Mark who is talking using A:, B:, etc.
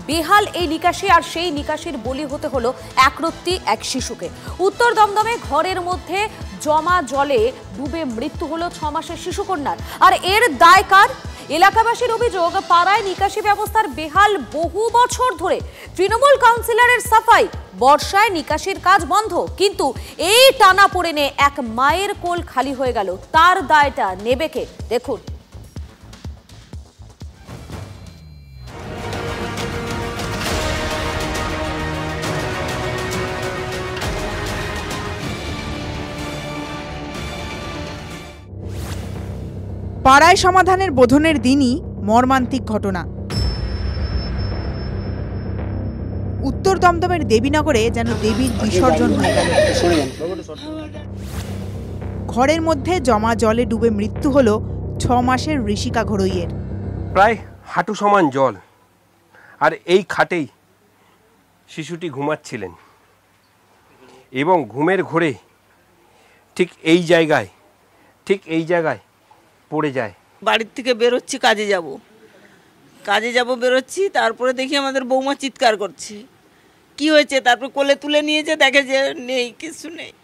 A: বেহাল এই নিকাশি, আর সেই নিকাশির বলি হতে হলো একরত্তি এক শিশুকে। উত্তর দমদমে ঘরের মধ্যে জমা জলে ডুবে মৃত্যু হলো 6 মাসের শিশুকন্যার। আর এর দায় কার? এলাকাবাসীর অভিযোগ, পাড়ায় নিকাশি ব্যবস্থার বেহাল বহু বছর ধরে। তৃণমূল কাউন্সিলরের সাফাই, বর্ষায় নিকাশির কাজ বন্ধ, কিন্তু এই টানাপোড়েনে এক মায়ের কোল খালি হয়ে গেল। তার দায়টা নেবে কে? দেখুন।
B: পাড়ায় সমাধানের বোধনের দিনই মর্মান্তিক ঘটনা। উত্তর দমদমের দেবীনগরে যেন দেবীর বিসর্জন হয়ে গেল। ঘরের মধ্যে জমা জলে ডুবে মৃত্যু হলো 6 মাসের ঋষিকা ঘড়ইয়ের।
C: প্রায় হাঁটু সমান জল, আর এই খাটেই শিশুটি ঘুমাচ্ছিলেন এবং ঘুমের ঘোরে ঠিক এই জায়গায় পড়ে যায়।
D: বাড়ির থেকে বেরোচ্ছি, কাজে যাব বেরোচ্ছি, তারপরে দেখি আমাদের বৌমা চিৎকার করছে, কি হয়েছে? তারপর কোলে তুলে নিয়েছে, দেখে যে নেই, কিছু নেই।